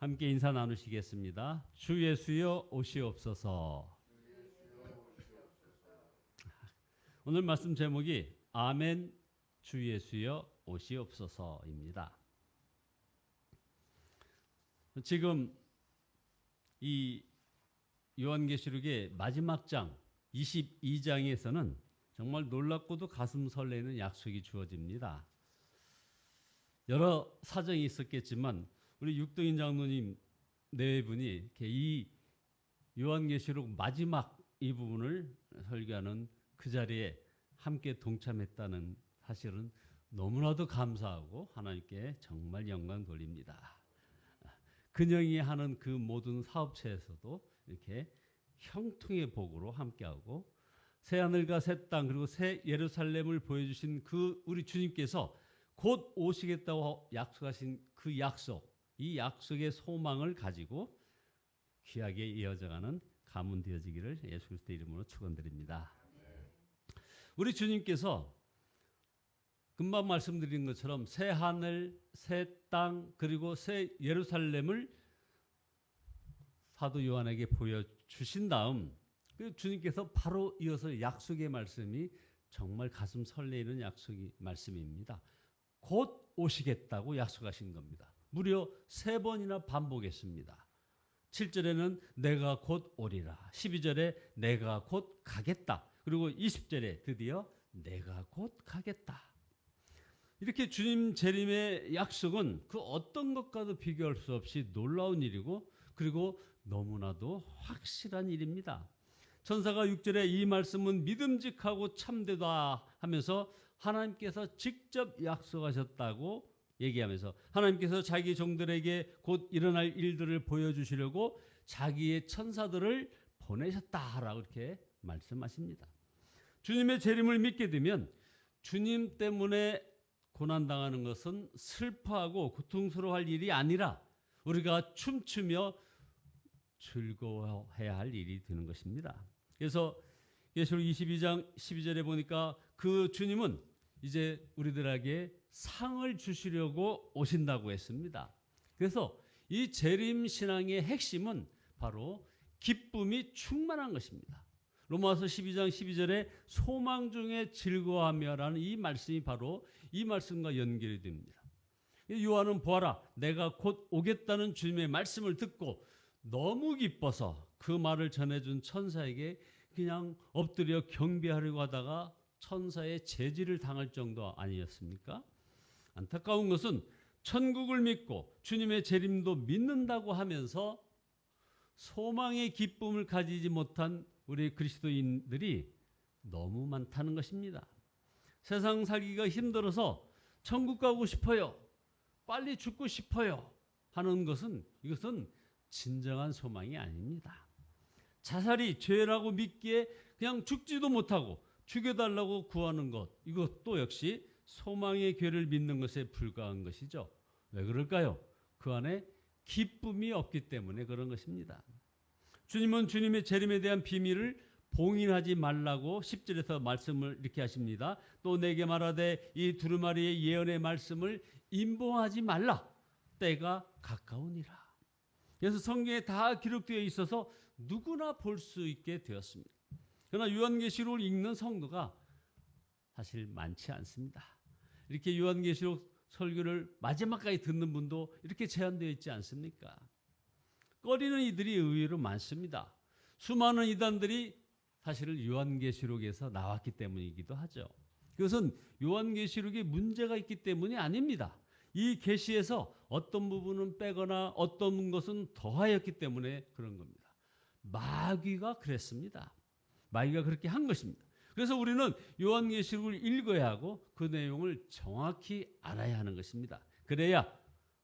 함께 인사 나누시겠습니다. 주 예수여 오시옵소서. 오늘 말씀 제목이 아멘 주 예수여 오시옵소서입니다. 지금 이 요한계시록의 마지막 장 22장에서는 정말 놀랍고도 가슴 설레는 약속이 주어집니다. 여러 사정이 있었겠지만 우리 육동인 장로님 네 분이 이렇게 이 요한계시록 마지막 이 부분을 설교하는 그 자리에 함께 동참했다는 사실은 너무나도 감사하고 하나님께 정말 영광 돌립니다. 근영이 하는 그 모든 사업체에서도 이렇게 형통의 복으로 함께하고 새 하늘과 새 땅 그리고 새 예루살렘을 보여주신 그 우리 주님께서 곧 오시겠다고 약속하신 그 약속, 이 약속의 소망을 가지고 귀하게 이어져가는 가문 되어지기를 예수 그리스도의 이름으로 축원드립니다. 우리 주님께서 금방 말씀드린 것처럼 새 하늘, 새 땅 그리고 새 예루살렘을 사도 요한에게 보여주신 다음 주님께서 바로 이어서 약속의 말씀이 정말 가슴 설레이는 약속의 말씀입니다. 곧 오시겠다고 약속하신 겁니다. 무려 3번이나 반복했습니다. 7절에는 내가 곧 오리라. 12절에 내가 곧 가겠다. 그리고 20절에 드디어 내가 곧 가겠다. 이렇게 주님 재림의 약속은 그 어떤 것과도 비교할 수 없이 놀라운 일이고 그리고 너무나도 확실한 일입니다. 천사가 6절에 이 말씀은 믿음직하고 참되다 하면서 하나님께서 직접 약속하셨다고 얘기하면서 하나님께서 자기 종들에게 곧 일어날 일들을 보여주시려고 자기의 천사들을 보내셨다라고 이렇게 말씀하십니다. 주님의 재림을 믿게 되면 주님 때문에 고난당하는 것은 슬퍼하고 고통스러워할 일이 아니라 우리가 춤추며 즐거워해야 할 일이 되는 것입니다. 그래서 계시록 22장 12절에 보니까 그 주님은 이제 우리들에게 상을 주시려고 오신다고 했습니다. 그래서 이 재림 신앙의 핵심은 바로 기쁨이 충만한 것입니다. 로마서 12장 12절에 소망 중에 즐거워하며라는 이 말씀이 바로 이 말씀과 연결이 됩니다. 요한은 보아라 내가 곧 오겠다는 주님의 말씀을 듣고 너무 기뻐서 그 말을 전해준 천사에게 그냥 엎드려 경배하려고 하다가 천사의 제지를 당할 정도 아니었습니까? 안타까운 것은 천국을 믿고 주님의 재림도 믿는다고 하면서 소망의 기쁨을 가지지 못한 우리 그리스도인들이 너무 많다는 것입니다. 세상 살기가 힘들어서 천국 가고 싶어요. 빨리 죽고 싶어요. 하는 것은 이것은 진정한 소망이 아닙니다. 자살이 죄라고 믿기에 그냥 죽지도 못하고 죽여달라고 구하는 것 이것도 역시 소망의 괴를 믿는 것에 불과한 것이죠. 왜 그럴까요? 그 안에 기쁨이 없기 때문에 그런 것입니다. 주님은 주님의 재림에 대한 비밀을 봉인하지 말라고 10절에서 말씀을 이렇게 하십니다. 또 내게 말하되 이 두루마리의 예언의 말씀을 임봉하지 말라. 때가 가까우니라. 그래서 성경에 다 기록되어 있어서 누구나 볼 수 있게 되었습니다. 그러나 요한계시록을 읽는 성도가 사실 많지 않습니다. 이렇게 요한계시록 설교를 마지막까지 듣는 분도 이렇게 제한되어 있지 않습니까? 꺼리는 이들이 의외로 많습니다. 수많은 이단들이 사실은 요한계시록에서 나왔기 때문이기도 하죠. 그것은 요한계시록에 문제가 있기 때문이 아닙니다. 이 계시에서 어떤 부분은 빼거나 어떤 것은 더하였기 때문에 그런 겁니다. 마귀가 그랬습니다. 마귀가 그렇게 한 것입니다. 그래서 우리는 요한계시록을 읽어야 하고 그 내용을 정확히 알아야 하는 것입니다. 그래야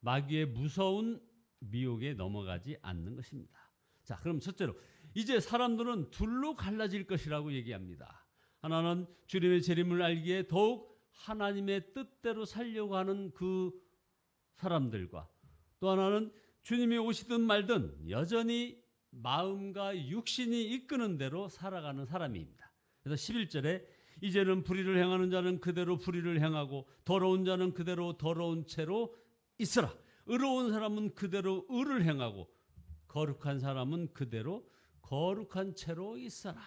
마귀의 무서운 미혹에 넘어가지 않는 것입니다. 자, 그럼 첫째로 이제 사람들은 둘로 갈라질 것이라고 얘기합니다. 하나는 주님의 재림을 알기에 더욱 하나님의 뜻대로 살려고 하는 그 사람들과 또 하나는 주님이 오시든 말든 여전히 마음과 육신이 이끄는 대로 살아가는 사람입니다. 그래서 11절에 이제는 불의를 행하는 자는 그대로 불의를 행하고 더러운 자는 그대로 더러운 채로 있으라. 의로운 사람은 그대로 의를 행하고 거룩한 사람은 그대로 거룩한 채로 있어라.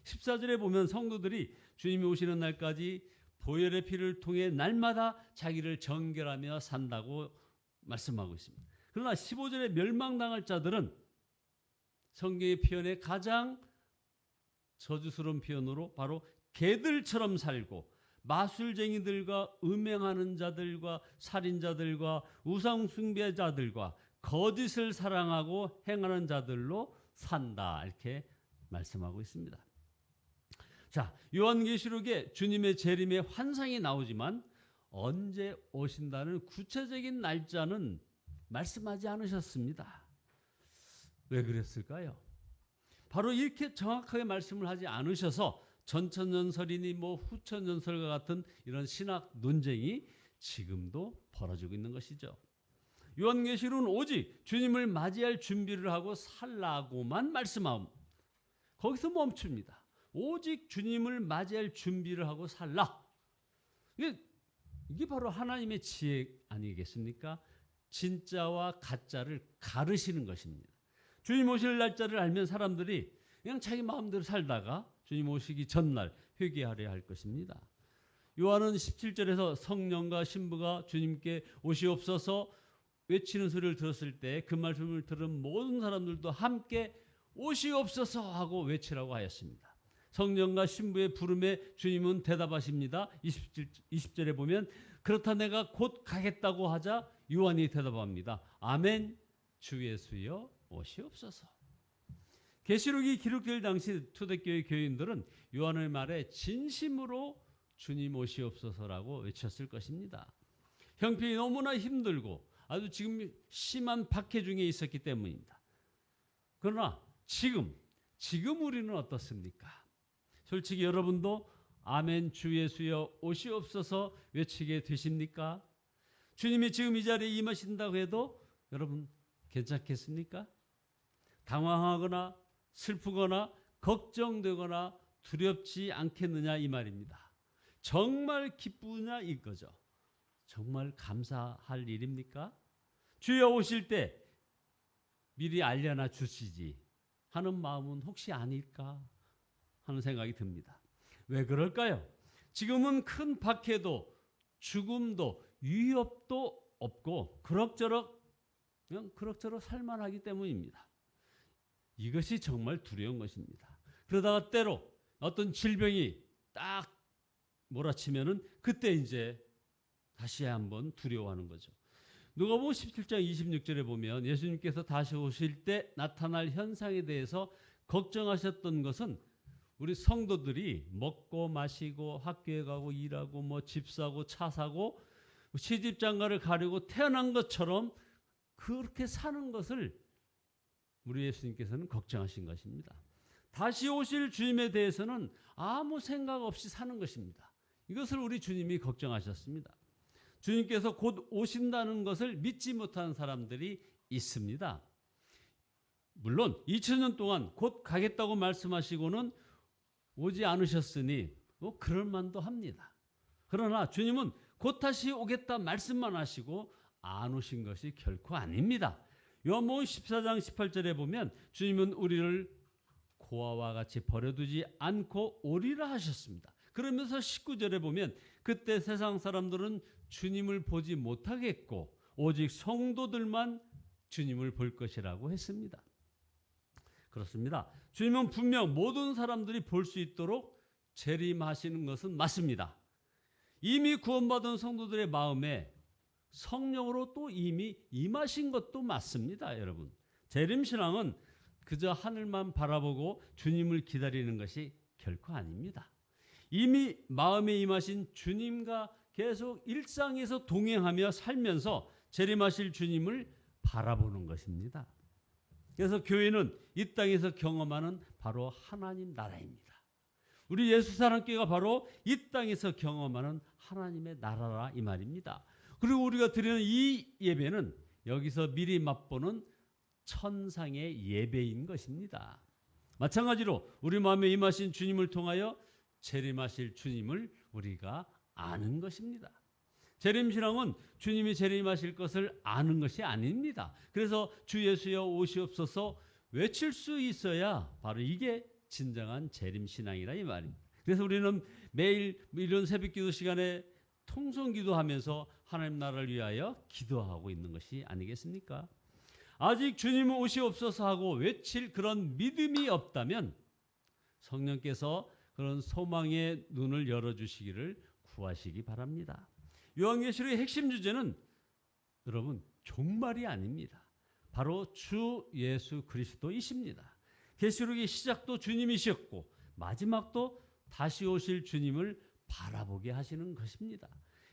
14절에 보면 성도들이 주님이 오시는 날까지 보혈의 피를 통해 날마다 자기를 정결하며 산다고 말씀하고 있습니다. 그러나 15절에 멸망당할 자들은 성경의 표현에 가장 저주스러운 표현으로 바로 개들처럼 살고 마술쟁이들과 음행하는 자들과 살인자들과 우상숭배자들과 거짓을 사랑하고 행하는 자들로 산다, 이렇게 말씀하고 있습니다. 자, 요한계시록에 주님의 재림의 환상이 나오지만 언제 오신다는 구체적인 날짜는 말씀하지 않으셨습니다. 왜 그랬을까요? 바로 이렇게 정확하게 말씀을 하지 않으셔서 전천년설이니 후천년설과 같은 이런 신학 논쟁이 지금도 벌어지고 있는 것이죠. 요한계시록은 오직 주님을 맞이할 준비를 하고 살라고만 말씀하고 거기서 멈춥니다. 오직 주님을 맞이할 준비를 하고 살라. 이게 바로 하나님의 지혜 아니겠습니까? 진짜와 가짜를 가르시는 것입니다. 주님 오실 날짜를 알면 사람들이 그냥 자기 마음대로 살다가 주님 오시기 전날 회개하려 할 것입니다. 요한은 17절에서 성령과 신부가 주님께 오시옵소서 외치는 소리를 들었을 때 그 말씀을 들은 모든 사람들도 함께 오시옵소서 하고 외치라고 하였습니다. 성령과 신부의 부름에 주님은 대답하십니다. 20절에 보면 그렇다 내가 곧 가겠다고 하자 요한이 대답합니다. 아멘, 주 예수여 오시옵소서. 계시록이 기록될 당시 초대교회 교인들은 요한의 말에 진심으로 주님 오시옵소서라고 외쳤을 것입니다. 형편이 너무나 힘들고 아주 지금 심한 박해 중에 있었기 때문입니다. 그러나 지금 우리는 어떻습니까? 솔직히 여러분도 아멘 주 예수여 오시옵소서 외치게 되십니까? 주님이 지금 이 자리에 임하신다고 해도 여러분 괜찮겠습니까? 당황하거나 슬프거나 걱정되거나 두렵지 않겠느냐 이 말입니다. 정말 기쁘냐 이거죠. 정말 감사할 일입니까? 주여 오실 때 미리 알려놔 주시지 하는 마음은 혹시 아닐까 하는 생각이 듭니다. 왜 그럴까요? 지금은 큰 박해도 죽음도 위협도 없고 그럭저럭 살만하기 때문입니다. 이것이 정말 두려운 것입니다. 그러다가 때로 어떤 질병이 딱 몰아치면은 그때 이제 다시 한번 두려워하는 거죠. 누가복음 17장 26절에 보면 예수님께서 다시 오실 때 나타날 현상에 대해서 걱정하셨던 것은 우리 성도들이 먹고 마시고 학교에 가고 일하고 집 사고 차 사고 시집 장가를 가려고 태어난 것처럼 그렇게 사는 것을 우리 예수님께서는 걱정하신 것입니다. 다시 오실 주님에 대해서는 아무 생각 없이 사는 것입니다. 이것을 우리 주님이 걱정하셨습니다. 주님께서 곧 오신다는 것을 믿지 못하는 사람들이 있습니다. 물론 2000년 동안 곧 가겠다고 말씀하시고는 오지 않으셨으니 그럴 만도 합니다. 그러나 주님은 곧 다시 오겠다 말씀만 하시고 안 오신 것이 결코 아닙니다. 요한복음 14장 18절에 보면 주님은 우리를 고아와 같이 버려두지 않고 오리라 하셨습니다. 그러면서 19절에 보면 그때 세상 사람들은 주님을 보지 못하겠고 오직 성도들만 주님을 볼 것이라고 했습니다. 그렇습니다. 주님은 분명 모든 사람들이 볼 수 있도록 재림하시는 것은 맞습니다. 이미 구원받은 성도들의 마음에 성령으로 또 이미 임하신 것도 맞습니다, 여러분. 재림신앙은 그저 하늘만 바라보고 주님을 기다리는 것이 결코 아닙니다. 이미 마음에 임하신 주님과 계속 일상에서 동행하며 살면서 재림하실 주님을 바라보는 것입니다. 그래서 교회는 이 땅에서 경험하는 바로 하나님 나라입니다. 우리 예수사랑교회가 바로 이 땅에서 경험하는 하나님의 나라라 이 말입니다. 그리고 우리가 드리는 이 예배는 여기서 미리 맛보는 천상의 예배인 것입니다. 마찬가지로 우리 마음에 임하신 주님을 통하여 재림하실 주님을 우리가 아는 것입니다. 재림신앙은 주님이 재림하실 것을 아는 것이 아닙니다. 그래서 주 예수여 오시옵소서 외칠 수 있어야 바로 이게 진정한 재림신앙이라 이 말입니다. 그래서 우리는 매일 이런 새벽기도 시간에 통성기도하면서 하나님 나라를 위하여 기도하고 있는 것이 아니겠습니까? 아직 주님 오시옵소서 하고 외칠 그런 믿음이 없다면 성령께서 그런 소망의 눈을 열어주시기를 구하시기 바랍니다. 요한계시록의 핵심 주제는 여러분 종말이 아닙니다. 바로 주 예수 그리스도이십니다. 계시록의 시작도 주님이셨고 마지막도 다시 오실 주님을 바라보게 하시는 것입니다.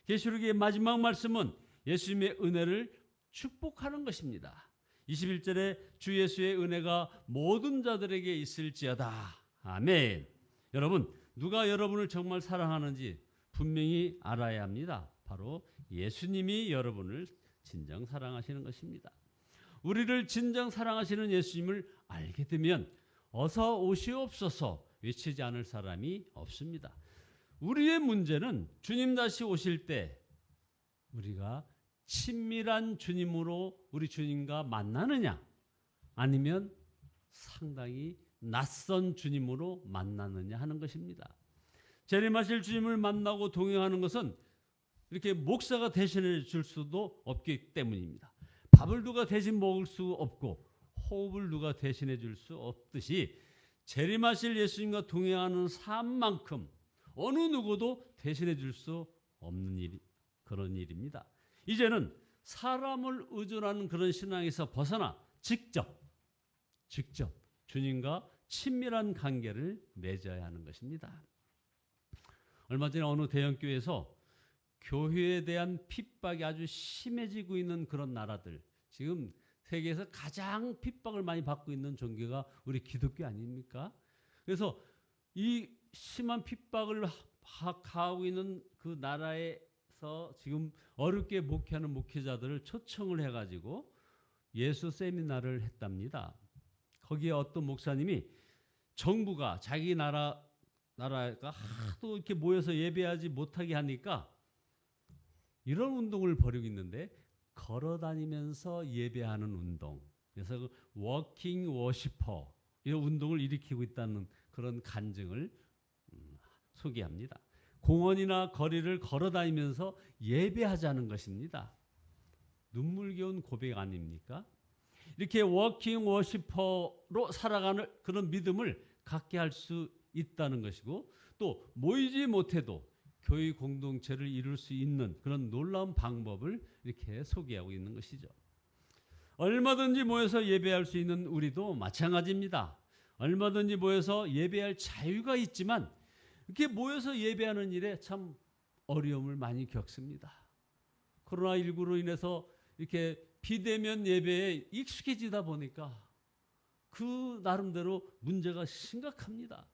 계시록의 마지막 말씀은 예수님의 은혜를 축복하는 것입니다. 21절에 주 예수의 은혜가 모든 자들에게 있을지어다. 아멘. 여러분, 누가 여러분을 정말 사랑하는지 분명히 알아야 합니다. 바로 예수님이 여러분을 진정 사랑하시는 것입니다. 우리를 진정 사랑하시는 예수님을 알게 되면 어서 오시옵소서 외치지 않을 사람이 없습니다. 우리의 문제는 주님 다시 오실 때 우리가 친밀한 주님으로 우리 주님과 만나느냐 아니면 상당히 낯선 주님으로 만나느냐 하는 것입니다. 재림하실 주님을 만나고 동행하는 것은 이렇게 목사가 대신해 줄 수도 없기 때문입니다. 밥을 누가 대신 먹을 수 없고 호흡을 누가 대신해 줄 수 없듯이 재림하실 예수님과 동행하는 삶만큼 어느 누구도 대신해 줄 수 없는 그런 일입니다. 이제는 사람을 의존하는 그런 신앙에서 벗어나 직접 주님과 친밀한 관계를 맺어야 하는 것입니다. 얼마 전에 어느 대형교회에서 교회에 대한 핍박이 아주 심해지고 있는 그런 나라들, 지금 세계에서 가장 핍박을 많이 받고 있는 종교가 우리 기독교 아닙니까? 그래서 이 심한 핍박을 가하고 있는 그 나라에서 지금 어렵게 목회하는 목회자들을 초청을 해가지고 예수 세미나를 했답니다. 거기에 어떤 목사님이 정부가 자기 나라가 하도 이렇게 모여서 예배하지 못하게 하니까 이런 운동을 벌이고 있는데 걸어다니면서 예배하는 운동, 그래서 그 워킹 워시퍼 이런 운동을 일으키고 있다는 그런 간증을 소개합니다. 공원이나 거리를 걸어다니면서 예배하자는 것입니다. 눈물겨운 고백 아닙니까? 이렇게 워킹 워시퍼로 살아가는 그런 믿음을 갖게 할 수 있다는 것이고 또 모이지 못해도 교회 공동체를 이룰 수 있는 그런 놀라운 방법을 이렇게 소개하고 있는 것이죠. 얼마든지 모여서 예배할 수 있는 우리도 마찬가지입니다. 얼마든지 모여서 예배할 자유가 있지만 이렇게 모여서 예배하는 일에 참 어려움을 많이 겪습니다. 코로나19로 인해서 이렇게 비대면 예배에 익숙해지다 보니까 그 나름대로 문제가 심각합니다.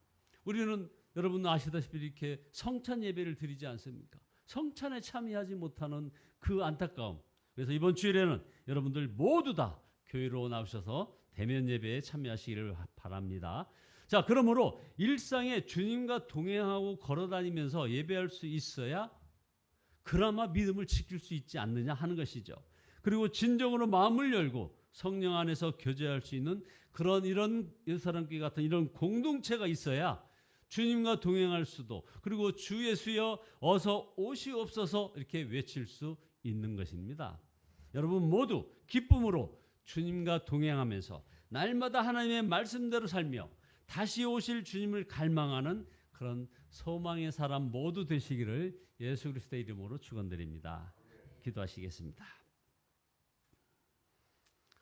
우리는 여러분 아시다시피 이렇게 성찬 예배를 드리지 않습니까? 성찬에 참여하지 못하는 그 안타까움. 그래서 이번 주일에는 여러분들 모두 다 교회로 나오셔서 대면 예배에 참여하시기를 바랍니다. 자, 그러므로 일상에 주님과 동행하고 걸어다니면서 예배할 수 있어야 그나마 믿음을 지킬 수 있지 않느냐 하는 것이죠. 그리고 진정으로 마음을 열고 성령 안에서 교제할 수 있는 그런 이런 예사람교회 같은 이런 공동체가 있어야 주님과 동행할 수도 그리고 주 예수여 어서 오시옵소서 이렇게 외칠 수 있는 것입니다. 여러분 모두 기쁨으로 주님과 동행하면서 날마다 하나님의 말씀대로 살며 다시 오실 주님을 갈망하는 그런 소망의 사람 모두 되시기를 예수 그리스도의 이름으로 축원드립니다. 기도하시겠습니다.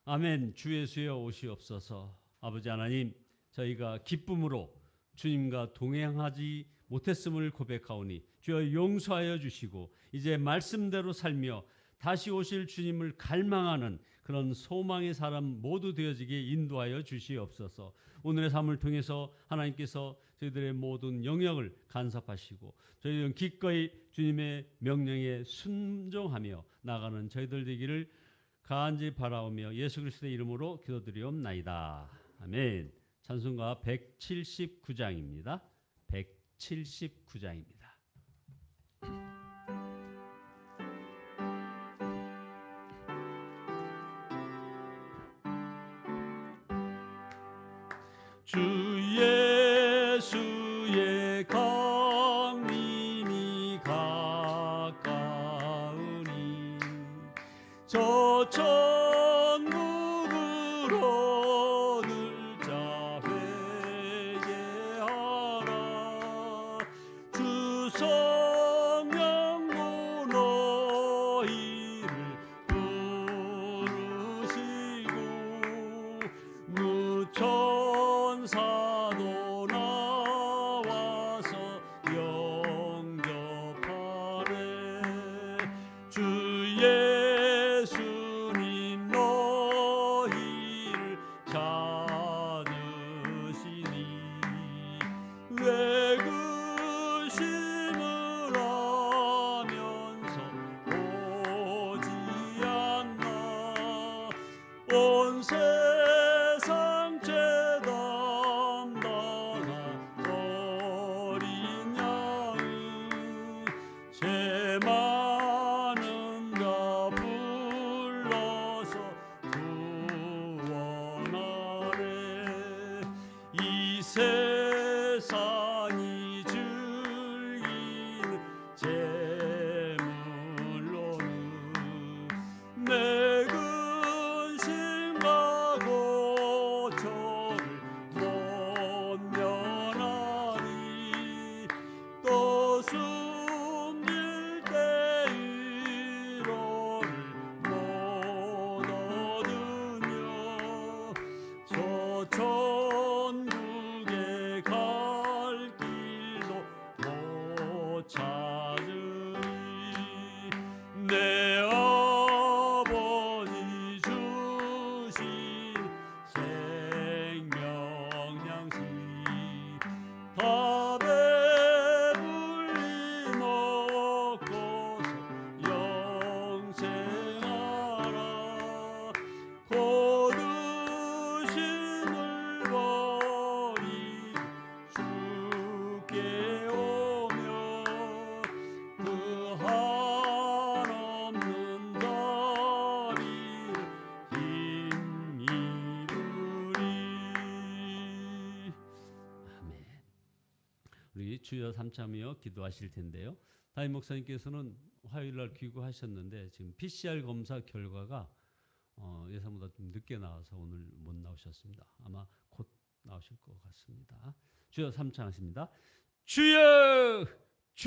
아멘. 주 예수여 오시옵소서. 아버지 하나님, 저희가 기쁨으로 주님과 동행하지 못했음을 고백하오니 주여 용서하여 주시고 이제 말씀대로 살며 다시 오실 주님을 갈망하는 그런 소망의 사람 모두 되어지게 인도하여 주시옵소서. 오늘의 삶을 통해서 하나님께서 저희들의 모든 영역을 간섭하시고 저희들은 기꺼이 주님의 명령에 순종하며 나가는 저희들 되기를 간절히 바라오며 예수 그리스도의 이름으로 기도드리옵나이다. 아멘. 찬송가 179장입니다. 179장입니다. 주 예수의 강림이 가까우니 저 천국으로 늘자 회개하라. 주 성령으로 너희를 부르시고 무천사도 나와서 영접하래. 주 예수님 너희를 찾으시니 왜 근심을 하면서 오지 않나. 온 세상 죄 담당한 어린 양이 죄 많은 자 불러서 구원하래. 이 세상이 즐기는 재물로는 내 근심과 고초를 못 면하니 또 숨길 때 위로를 못 얻으며 저 천국에 갈 길도 못 찾으니 내 아버지 주신 생명양식 다 배불리 먹고서 영생하라. 거두심을 버리고 주께 오며 그 한없는 자비를 힘입으리. 아멘. 우리 주여 삼참이여 기도하실 텐데요. 담임 목사님께서는 화요일날 귀국하셨는데 지금 PCR 검사 결과가 예상보다 좀 늦게 나와서 오늘 못 나오셨습니다. 아마 곧 나오실 것 같습니다. 주여 삼창하십니다. 주여